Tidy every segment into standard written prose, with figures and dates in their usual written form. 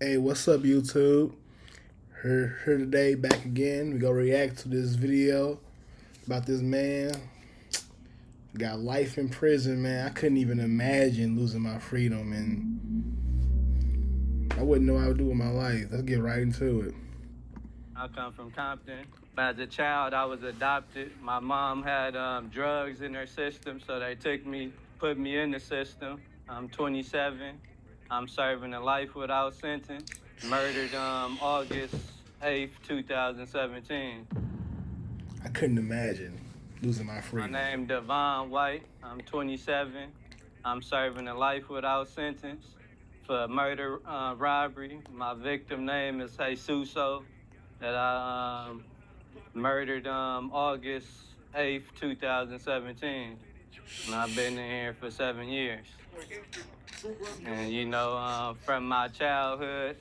Hey, what's up, YouTube? Here today, back again. We gonna react to this video about this man got life in prison. Man, I couldn't even imagine losing my freedom, and I wouldn't know what I would do with my life. Let's get right into it. I come from Compton. As a child, I was adopted. My mom had drugs in her system, so they put me in the system. I'm 27. I'm serving a life without sentence. Murdered August 8th, 2017. I couldn't imagine losing my My freedom. name Devon White. I'm 27. I'm serving a life without sentence for murder, robbery. My victim name is Jesuso. That I murdered August 8th, 2017. And I've been in here for 7 years. And from my childhood,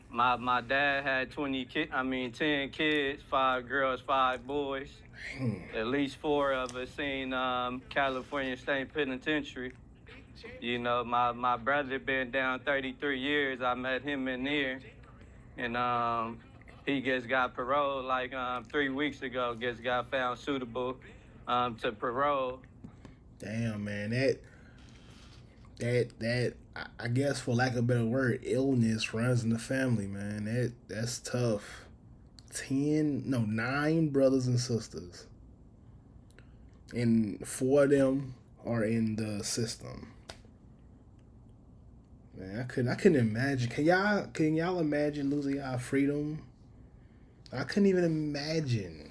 my dad had 10 kids, 5 girls, 5 boys. Hmm. At least 4 of us seen California State Penitentiary. My brother been down 33 years. I met him in there, and he just got parole like 3 weeks ago. Just got found suitable to parole. Damn, man, that I guess for lack of a better word, illness runs in the family, man. That's tough. 9 brothers and sisters, and 4 of them are in the system. Man, I couldn't imagine. Can y'all imagine losing y'all freedom? I couldn't even imagine.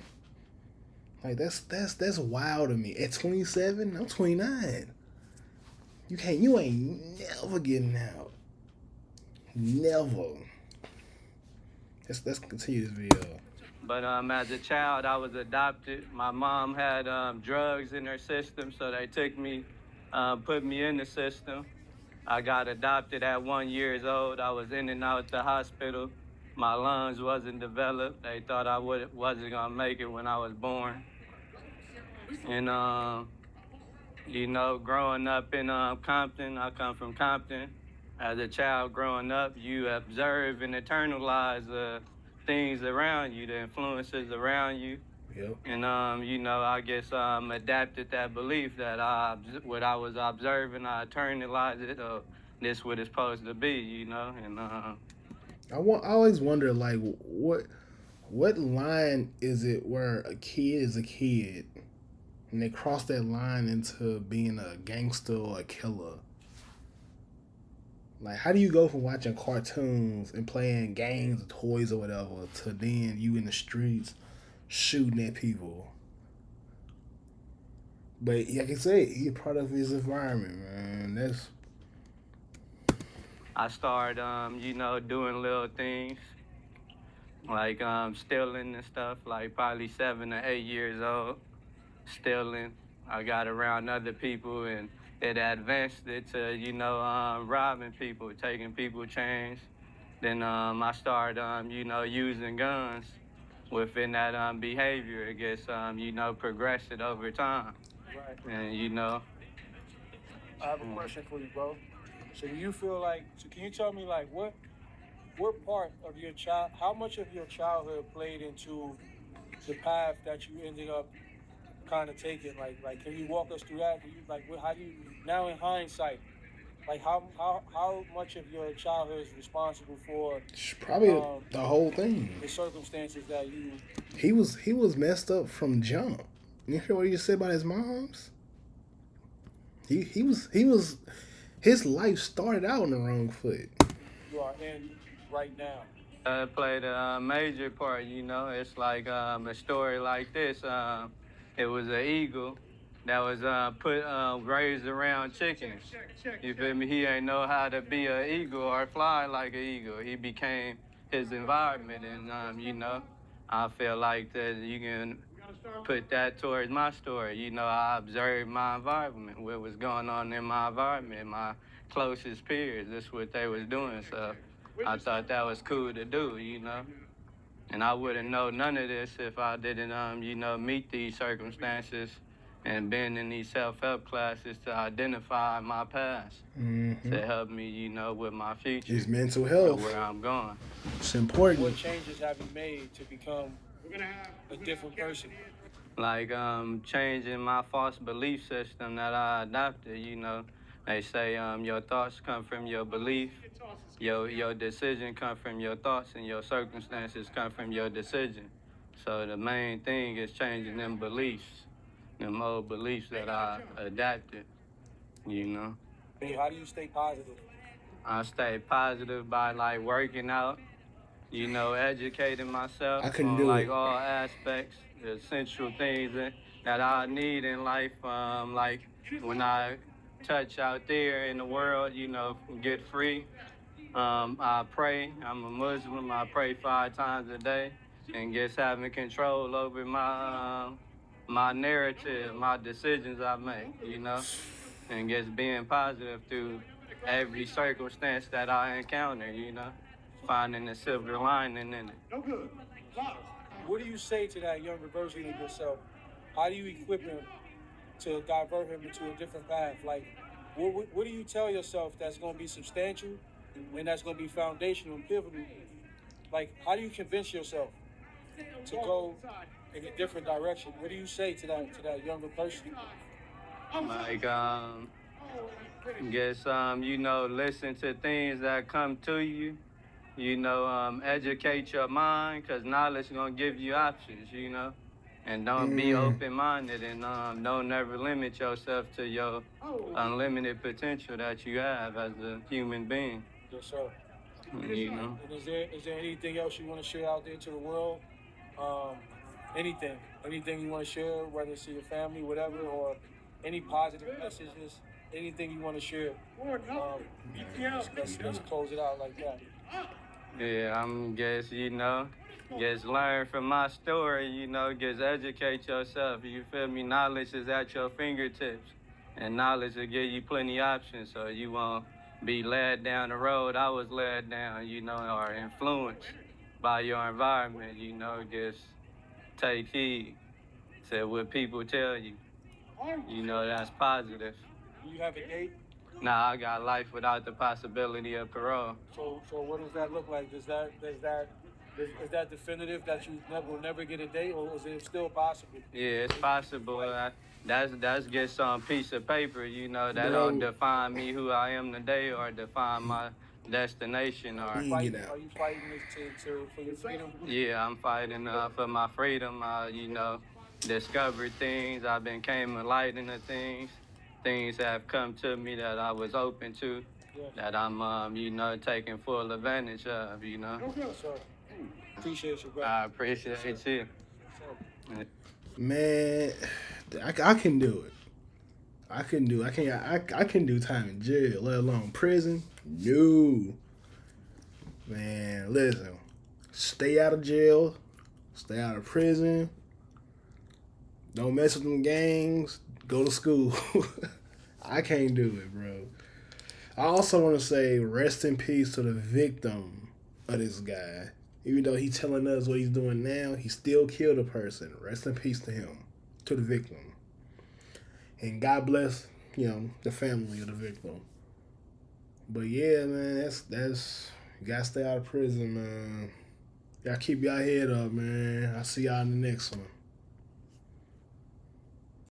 Like that's wild to me. At 27, I'm 29. You ain't never getting out. Never. Let's continue this video. But as a child, I was adopted. My mom had drugs in her system, so they put me in the system. I got adopted at 1 years old. I was in and out the hospital. My lungs wasn't developed. They thought wasn't gonna make it when I was born. And growing up in Compton, I come from Compton. As a child growing up, you observe and internalize things around you, the influences around you. Yep. And I guess adapted that belief that what I was observing, I internalized it. This what it's supposed to be, and I always wonder, like, what line is it where a kid is a kid and they cross that line into being a gangster or a killer? Like, how do you go from watching cartoons and playing games or toys or whatever to then you in the streets shooting at people? But like I said, he a product of his environment, man. That's I started, doing little things like stealing and stuff, like probably 7 or 8 years old, stealing. I got around other people and it advanced it to, robbing people, taking people chains. Then I started, using guns within that behavior. It gets, progressed it over time. Right. And, I have a question for you, bro. So do you feel like? So can you tell me like what part of your child? How much of your childhood played into the path that you ended up kind of taking? Like, can you walk us through that? Do you how do you now in hindsight? Like how much of your childhood is responsible for probably um, the whole thing. the circumstances that you? He was messed up from jump. You hear what he just said about his moms? He was his life started out on the wrong foot. You are in right now. played a major part, It's like a story like this. It was an eagle that was raised around chickens. You feel me? He ain't know how to be an eagle or fly like an eagle. He became his environment, and I feel like that you can put that towards my story. I observed my environment, what was going on in my environment, my closest peers. That's what they was doing. So I thought that was cool to do. And I wouldn't know none of this if I didn't, meet these circumstances and been in these self-help classes to identify my past to help me, you know, with my future. It's mental or health. where I'm going. It's important. What changes have you made to become a different person? Like changing my false belief system that I adopted. You know, they say your thoughts come from your belief, your decision come from your thoughts, and your circumstances come from your decision. So the main thing is changing them beliefs, them old beliefs that I adapted. You know, And how do you stay positive? I stay positive by like working out, you know, educating myself I couldn't on do like it. all aspects, the essential things that I need in life. Like when I touch out there in the world, you know, get free. I pray. I'm a Muslim. I pray 5 times a day, and just having control over my narrative, my decisions I make. You know, and just being positive through every circumstance that I encounter. You know, finding the silver lining in it. What do you say to that younger version of yourself? How do you equip him to divert him into a different path? Like, what do you tell yourself that's going to be substantial and that's going to be foundational and pivotal? Like, how do you convince yourself to go in a different direction? What do you say to that younger person? Like guess you know, listen to things that come to you. You know, educate your mind, cause knowledge gonna give you options. You know, and don't be open-minded, and don't never limit yourself to your unlimited potential that you have as a human being. Yes, sir. You know. And is there anything else you want to share out there to the world? Um, anything you want to share, whether it's to your family, whatever, or any positive messages, anything you want to share. Let's close it out like that. Yeah, I'm guess you know, just learn from my story. You know, just educate yourself. You feel me? Knowledge is at your fingertips, and knowledge will give you plenty options, so you won't be led down the road I was led down. You know, or influenced by your environment. You know, just take heed to what people tell you. You know, that's positive. Do you have a date? Nah, I got life without the possibility of parole. So what does that look like? Is that definitive that you will never get a date, or is it still possible? Yeah, it's possible. That's just some piece of paper, you know, that don't Bro, define me who I am today or define my destination. Or he ain't get out. Are you fighting for your freedom? yeah, I'm fighting for my freedom. You know, discovered things. I've been came enlightened to things. Things have come to me that I was open to, Yes. that I'm you know, taking full advantage of. You know. Yes, sir. Appreciate you, bro. I appreciate you. Sir. Man, I can do it. I can do time in jail, let alone prison. No. Man, listen. Stay out of jail. Stay out of prison. Don't mess with them gangs. Go to school. I can't do it, bro. I also want to say rest in peace to the victim of this guy. Even though he's telling us what he's doing now, he still killed a person. Rest in peace to him, to the victim. And God bless, you know, the family of the victim. But yeah, man, that's you gotta stay out of prison, man. Y'all keep y'all head up, man. I'll see y'all in the next one.